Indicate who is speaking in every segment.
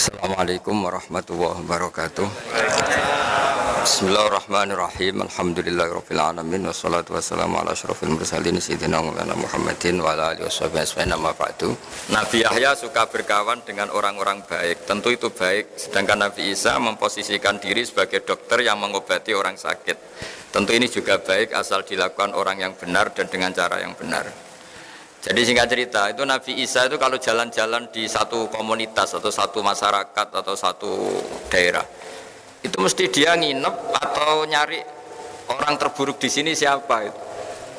Speaker 1: Assalamualaikum warahmatullahi wabarakatuh. Bismillahirrahmanirrahim. Alhamdulillahirabbil alamin wassalatu wassalamu ala asyrofil mursalin sayyidina Maulana Muhammadin wa ala alihi washabihi ajmain amma ba'du. Nabi Yahya suka berkawan dengan orang-orang baik. Tentu itu baik. Sedangkan Nabi Isa memposisikan diri sebagai dokter yang mengobati orang sakit. Tentu ini juga baik asal dilakukan orang yang benar dan dengan cara yang benar. Jadi singkat cerita, itu Nabi Isa itu kalau jalan-jalan di satu komunitas atau satu masyarakat atau satu daerah, itu mesti dia nginep atau nyari orang terburuk di sini siapa itu.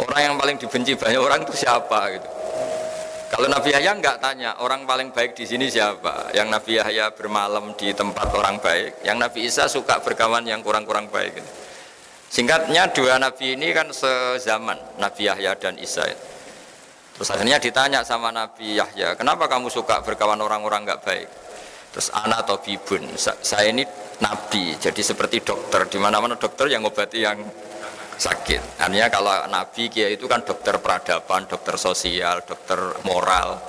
Speaker 1: Orang yang paling dibenci banyak orang itu siapa gitu. Kalau Nabi Yahya enggak tanya, orang paling baik di sini siapa. Yang Nabi Yahya bermalam di tempat orang baik, yang Nabi Isa suka berkawan yang kurang-kurang baik gitu. Singkatnya dua Nabi ini kan sezaman, Nabi Yahya dan Isa itu. Terus akhirnya ditanya sama Nabi Yahya, kenapa kamu suka berkawan orang-orang enggak baik? Terus ana tabibun, saya ini nabi, jadi seperti dokter, di mana-mana dokter yang ngobati yang sakit. Artinya kalau nabi kiai itu kan dokter peradaban, dokter sosial, dokter moral.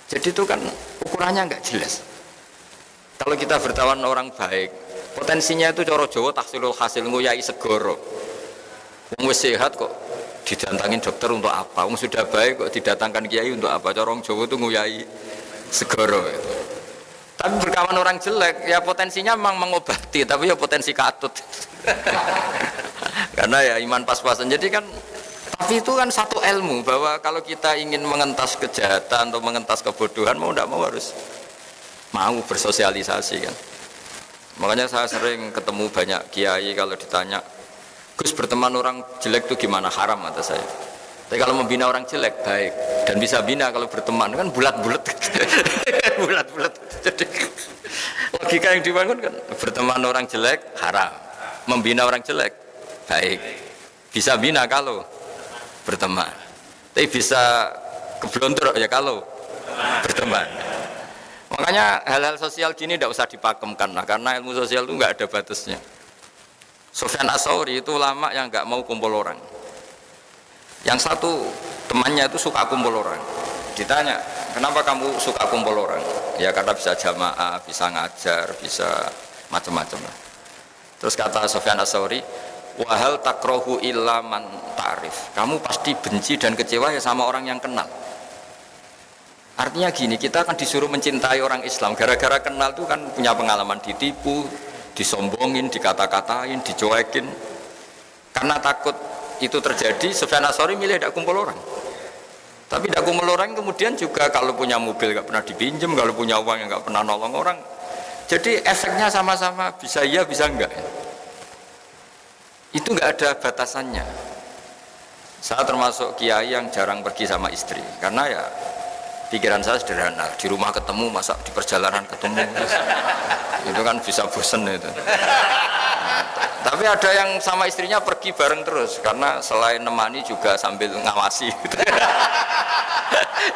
Speaker 1: Jadi itu kan ukurannya enggak jelas. Kalau kita berkawan orang baik, potensinya itu coro Jawa tahsilul hasil nguyai segoro. Wong wis sehat kok didatangin dokter untuk apa? Wong sudah baik kok didatangkan kiai untuk apa? Corong Jawa itu nguyai segoro. Tapi berkawan orang jelek, ya potensinya memang mengobati, tapi ya potensi katut. Karena ya iman pas-pasan. Jadi kan, tapi itu kan satu ilmu bahwa kalau kita ingin mengentas kejahatan atau mengentas kebodohan, mau tidak mau harus mau bersosialisasi kan. Makanya saya sering ketemu banyak kiai kalau ditanya, Gus berteman orang jelek itu gimana? Haram kata saya. Tapi kalau membina orang jelek baik dan bisa bina kalau berteman kan bulat-bulat. Bulat-bulat. Jadi logika yang dibangun kan berteman orang jelek haram, membina orang jelek baik. Bisa bina kalau berteman. Tapi bisa keblontor ya kalau berteman. Makanya hal-hal sosial gini tidak usah dipakemkan lah, karena ilmu sosial itu nggak ada batasnya. Sufyan Ats-Tsauri itu ulama yang nggak mau kumpul orang. Yang satu temannya itu suka kumpul orang. Ditanya, kenapa kamu suka kumpul orang? Ya karena bisa jamaah, bisa ngajar, bisa macam-macam. Terus kata Sufyan Ats-Tsauri, wahal takrohu illa man ta'rif. Kamu pasti benci dan kecewa ya sama orang yang kenal. Artinya gini, kita akan disuruh mencintai orang Islam. Gara-gara kenal itu kan punya pengalaman ditipu, disombongin, dikata-katain, dicuekin. Karena takut itu terjadi, Sufyan Ats-Tsauri milih tidak kumpul orang. Tapi tidak kumpul orang kemudian juga kalau punya mobil nggak pernah dipinjam, kalau punya uang yang nggak pernah nolong orang. Jadi efeknya sama-sama, bisa iya bisa enggak. Itu nggak ada batasannya. Saya termasuk kiai yang jarang pergi sama istri, karena ya pikiran saya sederhana, di rumah ketemu, masa di perjalanan ketemu, itu kan bisa bosen itu. Tapi ada yang sama istrinya pergi bareng terus, karena selain nemani juga sambil ngawasi.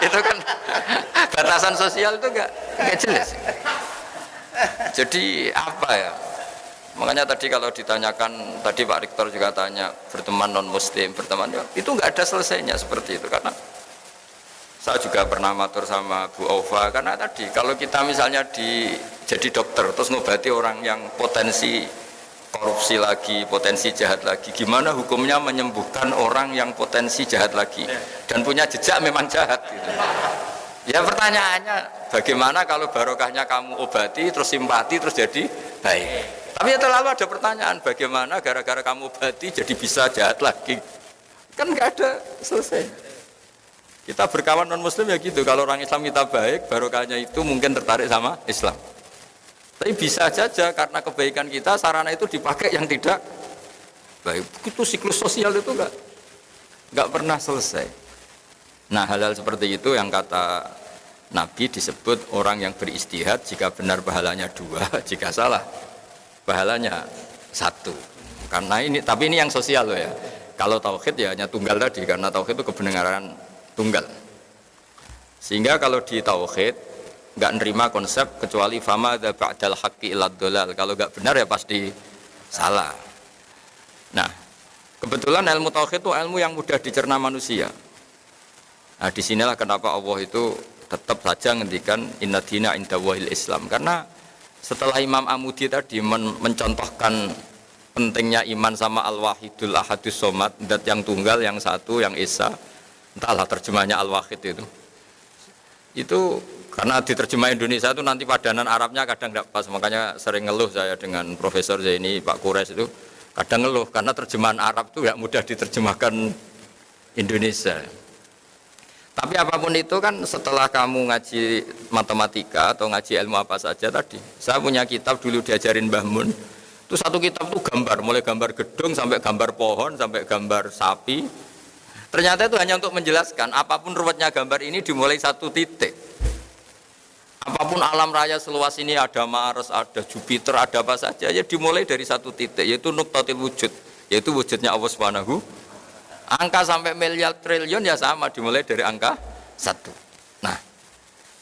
Speaker 1: Itu kan batasan sosial itu enggak jelas. Jadi apa ya? Makanya tadi kalau ditanyakan, tadi Pak Rektor juga tanya, berteman non muslim, berteman, itu enggak ada selesainya seperti itu, karena saya juga pernah matur sama Bu Aufa, karena tadi kalau kita misalnya jadi dokter terus ngobati orang yang potensi korupsi lagi, potensi jahat lagi, gimana hukumnya menyembuhkan orang yang potensi jahat lagi dan punya jejak memang jahat gitu. Ya pertanyaannya, bagaimana kalau barokahnya kamu obati terus simpati terus jadi baik. Tapi ya terlalu ada pertanyaan, bagaimana gara-gara kamu obati jadi bisa jahat lagi, kan nggak ada selesai. Kita berkawan non muslim ya gitu, kalau orang Islam kita baik, barokahnya itu mungkin tertarik sama Islam. Tapi bisa saja karena kebaikan kita sarana itu dipakai yang tidak baik. Itu siklus sosial itu enggak pernah selesai. Nah, hal-hal seperti itu yang kata Nabi disebut orang yang beristihad, jika benar pahalanya 2, jika salah pahalanya 1. Karena ini, tapi ini yang sosial loh ya. Kalau tauhid ya hanya tunggal tadi, karena tauhid itu kebenaran tunggal. Sehingga kalau di tauhid enggak nerima konsep kecuali fama dza ba'dal haqqi illa dhalal. Kalau enggak benar ya pasti salah. Nah, kebetulan ilmu tauhid itu ilmu yang mudah dicerna manusia. Nah, disinilah kenapa Allah itu tetap saja ngendikan inna dina inda wahil Islam. Karena setelah Imam Amudi tadi mencontohkan pentingnya iman sama al-wahidul ahadus somad, zat yang tunggal, yang satu, yang esa, entahlah terjemahnya al-wahid itu karena diterjemah Indonesia itu nanti padanan Arabnya kadang tidak pas, makanya sering ngeluh saya dengan Profesor Zaini, Pak Kures itu kadang ngeluh karena terjemahan Arab itu tidak mudah diterjemahkan Indonesia. Tapi apapun itu kan setelah kamu ngaji matematika atau ngaji ilmu apa saja tadi, saya punya kitab dulu diajarin Mbah Mun, itu satu kitab itu gambar, mulai gambar gedung sampai gambar pohon sampai gambar sapi. Ternyata itu hanya untuk menjelaskan apapun ruwetnya gambar ini dimulai satu titik. Apapun alam raya seluas ini, ada Mars, ada Jupiter, ada apa saja, ya dimulai dari satu titik, yaitu nuktatil wujud, yaitu wujudnya Allah Subhanahu. Angka sampai miliar triliun ya sama, dimulai dari angka 1. Nah,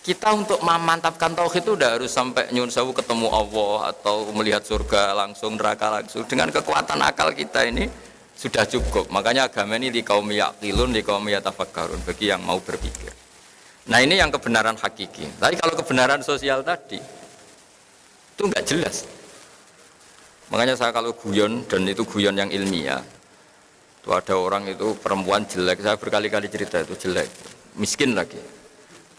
Speaker 1: kita untuk memantapkan tauhid itu udah harus sampai nyun sewu ketemu Allah atau melihat surga langsung, neraka langsung. Dengan kekuatan akal kita ini sudah cukup. Makanya agama ini di kaum yaqilun, di kaum yatafakkarun, bagi yang mau berpikir. Nah, ini yang kebenaran hakiki. Tapi kalau kebenaran sosial tadi itu enggak jelas. Makanya saya kalau guyon, dan itu guyon yang ilmiah, itu ada orang itu perempuan jelek, saya berkali-kali cerita itu jelek, miskin lagi.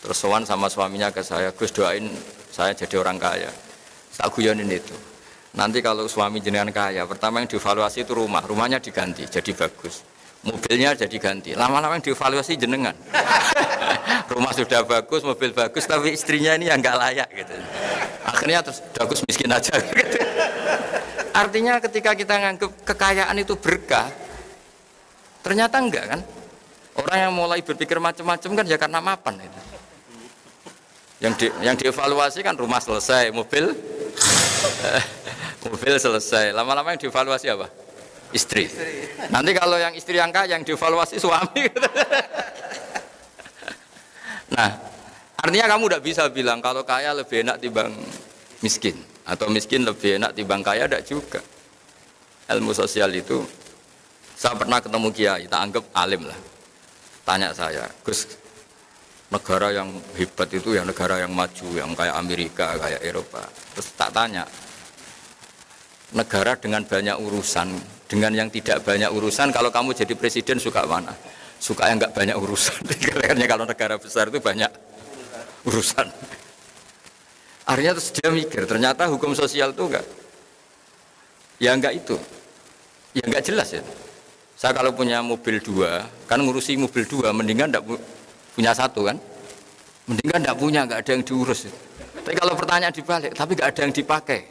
Speaker 1: Terus sowan sama suaminya ke saya, Gus doain saya jadi orang kaya. Tak guyonin itu. Nanti kalau suami jenengan kaya, pertama yang dievaluasi itu rumahnya diganti jadi bagus. Mobilnya jadi ganti. Lama-lama yang dievaluasi jenengan. Rumah sudah bagus, mobil bagus, tapi istrinya ini yang enggak layak gitu. Akhirnya terus bagus miskin aja gitu. Artinya ketika kita nganggap kekayaan itu berkah, ternyata enggak kan? Orang yang mulai berpikir macam-macam kan ya karena mapan itu. Yang dievaluasi kan rumah selesai, mobil selesai. Lama-lama yang dievaluasi apa? Istri. Nanti kalau yang istri yang kaya, yang dievaluasi suami. Nah, artinya kamu tidak bisa bilang kalau kaya lebih enak timbang miskin, atau miskin lebih enak timbang kaya, tidak juga. Ilmu sosial itu, saya pernah ketemu kiai, tak anggap alim lah. Tanya saya, Gus, negara yang hebat itu ya negara yang maju, yang kayak Amerika, kayak Eropa. Terus tak tanya, negara dengan banyak urusan, dengan yang tidak banyak urusan, kalau kamu jadi presiden suka mana? Suka yang enggak banyak urusan. Karena kalau negara besar itu banyak urusan. Akhirnya terus dia mikir, ternyata hukum sosial itu enggak, ya enggak itu, ya enggak jelas ya. Saya kalau punya mobil 2, kan ngurusi mobil 2, mendingan enggak punya 1 kan? Mendingan enggak punya, enggak ada yang diurus. Tapi kalau pertanyaan dibalik, tapi enggak ada yang dipakai.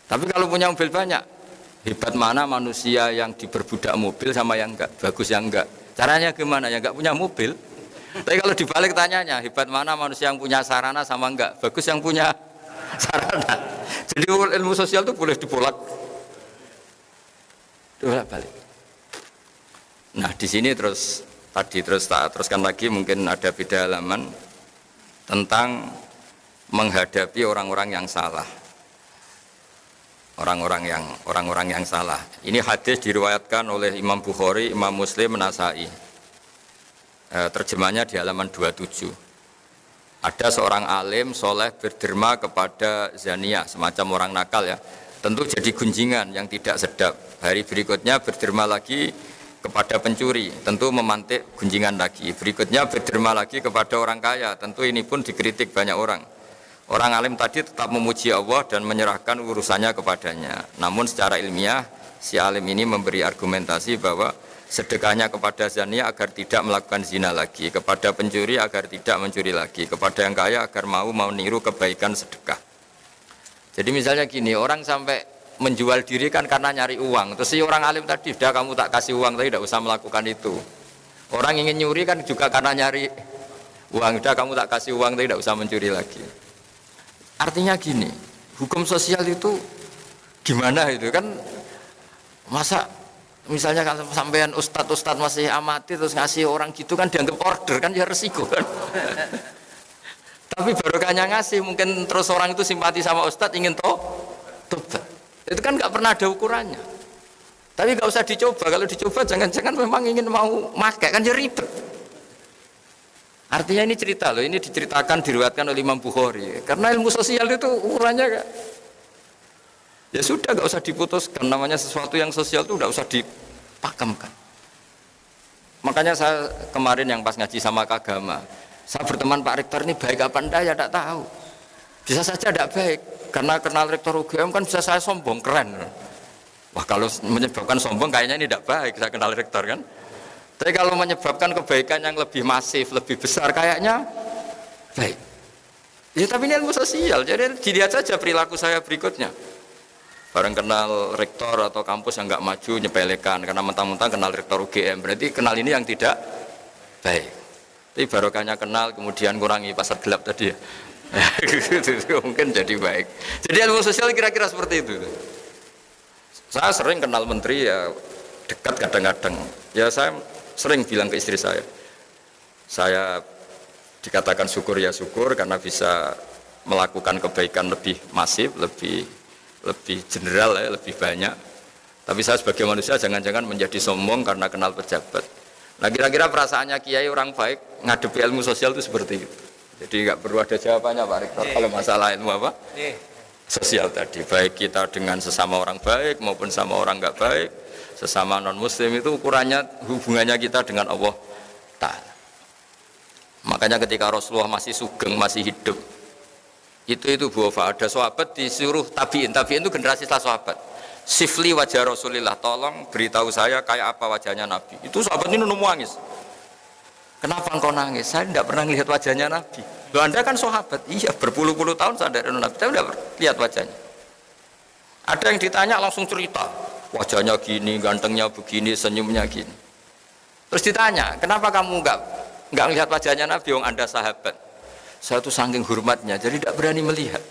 Speaker 1: Tapi kalau punya mobil banyak, hebat mana manusia yang diperbudak mobil sama yang enggak, bagus yang enggak. Caranya gimana? Ya enggak punya mobil. Tapi kalau dibalik tanyanya, hebat mana manusia yang punya sarana sama enggak, bagus yang punya sarana. Jadi ilmu sosial itu boleh dibolak balik. Nah, di sini terus tak teruskan lagi, mungkin ada beda halaman tentang menghadapi orang-orang yang salah. Orang-orang yang salah. Ini hadis diriwayatkan oleh Imam Bukhari, Imam Muslim, Nasai. Terjemahnya di halaman 27. Ada seorang alim soleh berderma kepada zaniyah, semacam orang nakal ya. Tentu jadi gunjingan yang tidak sedap. Hari berikutnya berderma lagi kepada pencuri, tentu memantik gunjingan lagi. Berikutnya berderma lagi kepada orang kaya, tentu ini pun dikritik banyak orang. Orang alim tadi tetap memuji Allah dan menyerahkan urusannya kepadanya. Namun secara ilmiah, si alim ini memberi argumentasi bahwa sedekahnya kepada zania agar tidak melakukan zina lagi, kepada pencuri agar tidak mencuri lagi, kepada yang kaya agar mau niru kebaikan sedekah. Jadi misalnya gini, orang sampai menjual diri kan karena nyari uang. Terus si orang alim tadi, sudah kamu tak kasih uang, tapi tidak usah melakukan itu. Orang ingin nyuri kan juga karena nyari uang. Sudah kamu tak kasih uang, tapi tidak usah mencuri lagi. Artinya gini, hukum sosial itu gimana itu kan? Masa misalnya kalau sampean ustadz masih amati terus ngasih orang gitu kan dianggap order kan, ya resiko kan. Tapi barokahnya ngasih, mungkin terus orang itu simpati sama ustadz, ingin tobat. Itu kan nggak pernah ada ukurannya. Tapi nggak usah dicoba. Kalau dicoba jangan-jangan memang ingin mau makai, kan ya ribet. Artinya ini cerita loh, ini diceritakan, diriwayatkan oleh Imam Bukhari. Karena ilmu sosial itu ukurannya kan, ya sudah nggak usah diputuskan. Namanya sesuatu yang sosial itu nggak usah dipakemkan. Makanya saya kemarin yang pas ngaji sama Kagama, saya berteman Pak Rektor ini baik apa enggak ya tidak tahu. Bisa saja tidak baik, karena kenal Rektor UGM kan bisa saya sombong, keren. Wah kalau menyebabkan sombong kayaknya ini tidak baik, saya kenal Rektor kan. Tapi kalau menyebabkan kebaikan yang lebih masif, lebih besar kayaknya baik. Ya tapi ini ilmu sosial, jadi dilihat saja perilaku saya berikutnya. Bareng kenal rektor atau kampus yang nggak maju nyepelekan karena mentang-mentang kenal rektor UGM, berarti kenal ini yang tidak baik. Tapi barokahnya kenal kemudian kurangi pasar gelap tadi ya. Mungkin jadi baik. Jadi ilmu sosial kira-kira seperti itu. Saya sering kenal menteri ya dekat kadang-kadang. Ya saya sering bilang ke istri saya dikatakan syukur ya syukur karena bisa melakukan kebaikan lebih masif, lebih general ya, lebih banyak. Tapi saya sebagai manusia jangan-jangan menjadi sombong karena kenal pejabat. Nah kira-kira perasaannya kiai orang baik ngadepi ilmu sosial itu seperti itu. Jadi nggak perlu ada jawabannya Pak Rektor kalau masalah ilmu apa? Sosial tadi. Baik kita dengan sesama orang baik maupun sama orang nggak baik, sesama non muslim itu ukurannya hubungannya kita dengan Allah Ta'ala. Makanya ketika Rasulullah masih sugeng, masih hidup, itu buah ada sahabat disuruh tabiin itu generasi setelah sahabat. Sifli wajah Rasulillah, tolong beritahu saya kayak apa wajahnya Nabi. Itu sahabat ini nangis. Kenapa engkau nangis? Saya tidak pernah lihat wajahnya Nabi. Loh Anda kan sahabat, iya berpuluh-puluh tahun saya dari Nabi, tapi tidak lihat wajahnya. Ada yang ditanya langsung cerita, wajahnya gini, gantengnya begini, senyumnya gini. Terus ditanya, kenapa kamu enggak lihat wajahnya Nabi, yang Anda sahabat? Saya tuh saking hormatnya, jadi tidak berani melihat.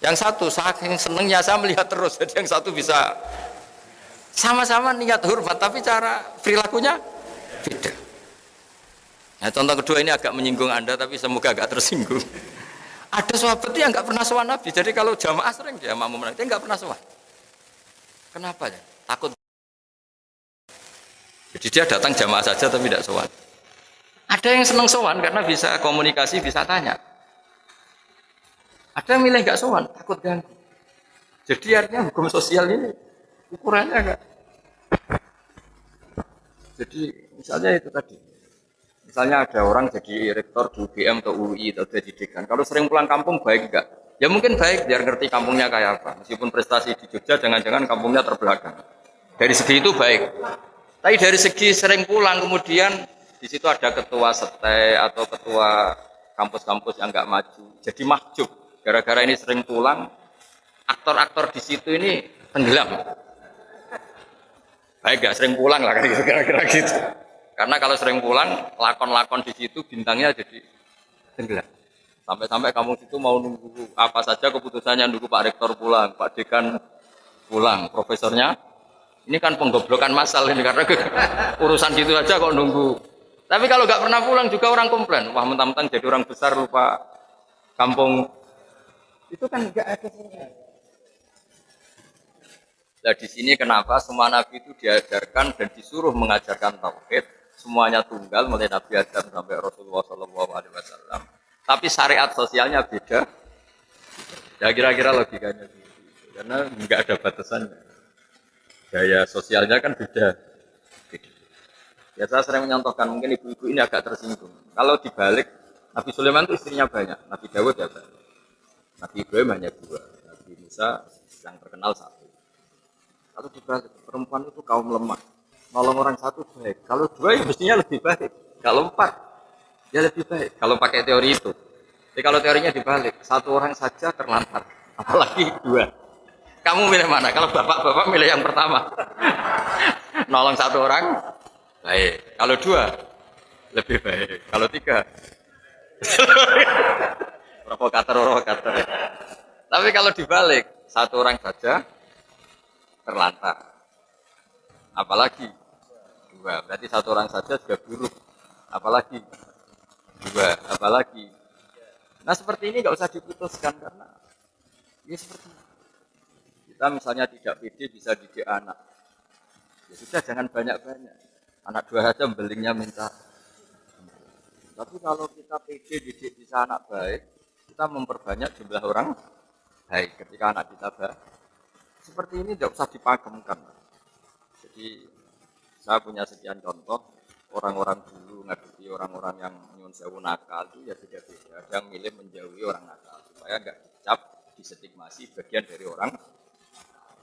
Speaker 1: Yang satu saking senengnya saya melihat terus, jadi yang satu bisa sama-sama niat hormat, tapi cara perilakunya beda. Nah, contoh kedua ini agak menyinggung Anda, tapi semoga agak tersinggung. Ada sahabat yang nggak pernah sowan Nabi, jadi kalau jamaah sering dia makmum Nabi, dia nggak pernah sowan. Kenapa ya? Takut. Jadi dia datang jamaah saja tapi tidak sowan. Ada yang senang sowan karena bisa komunikasi, bisa tanya. Ada yang milih nggak sowan, takut ganggu. Jadi artinya hukum sosial ini ukurannya enggak. Jadi misalnya itu tadi. Misalnya ada orang jadi rektor di UGM atau UI atau jadi dekan. Kalau sering pulang kampung baik enggak? Ya mungkin baik biar ngerti kampungnya kayak apa. Meskipun prestasi di Jogja jangan-jangan kampungnya terbelakang. Dari segi itu baik. Tapi dari segi sering pulang kemudian di situ ada ketua sete atau ketua kampus-kampus yang enggak maju. Jadi mahjub. Gara-gara ini sering pulang, aktor-aktor di situ ini tenggelam. Baik enggak sering pulang lah kira-kira gitu. Karena kalau sering pulang, lakon-lakon di situ bintangnya jadi tenggelam. Sampai-sampai kamu situ mau nunggu apa saja keputusannya, nunggu Pak Rektor pulang, Pak Dekan pulang, profesornya. Ini kan penggoblokan massal ini karena urusan gitu aja kok nunggu. Tapi kalau nggak pernah pulang juga orang komplain. Wah mentang-mentang jadi orang besar lupa kampung. Itu kan nggak ada. Nah di sini kenapa semua nabi itu diajarkan dan disuruh mengajarkan tauhid. Semuanya tunggal mulai Nabi Adam sampai Rasulullah SAW. Tapi syariat sosialnya beda. Ya kira-kira logikanya gitu. Karena nggak ada batasannya. Gaya sosialnya kan beda. Ya saya sering menyontohkan mungkin ibu-ibu ini agak tersinggung. Kalau dibalik Nabi Sulaiman itu istrinya banyak, Nabi Dawud ya banyak. Nabi Ibrahim hanya 2, Nabi Musa yang terkenal 1. Kalau dibalik perempuan itu kaum lemah. Nolong orang 1 baik, kalau 2 ya mestinya lebih baik, kalau 4 ya lebih baik, kalau pakai teori itu. Jadi kalau teorinya dibalik, 1 orang saja terlantar, apalagi 2. Kamu milih mana? Kalau bapak-bapak milih yang pertama. Nolong 1 orang baik, kalau 2 lebih baik, kalau 3 provokator. Tapi kalau dibalik, 1 orang saja terlantar, apalagi 2, berarti 1 orang saja sudah buruk, apalagi 2, apalagi. Nah seperti ini nggak usah diputuskan karena ini seperti ini. Kita misalnya tidak pede bisa didik anak, ya sudah jangan banyak-banyak, anak 2 saja belingnya minta. Tapi kalau kita pede didik bisa anak baik, kita memperbanyak jumlah orang baik ketika anak kita baik. Seperti ini tidak usah dipagemkan. Jadi saya punya sekian contoh orang-orang dulu ngadepi orang-orang yang nyun sewu nakal itu ya beda-beda. Ada yang milih menjauhi orang nakal supaya nggak dicap, distigmasi bagian dari orang.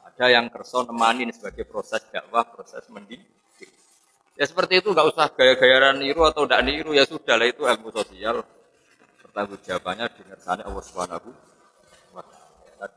Speaker 1: Ada yang kerso nemanin sebagai proses dakwah, proses mendidik. Ya seperti itu, nggak usah gaya-gayaan niru atau tidak niru, ya sudah lah itu ilmu sosial. Pertanggungjawabannya di ngersane Allah Subhanahu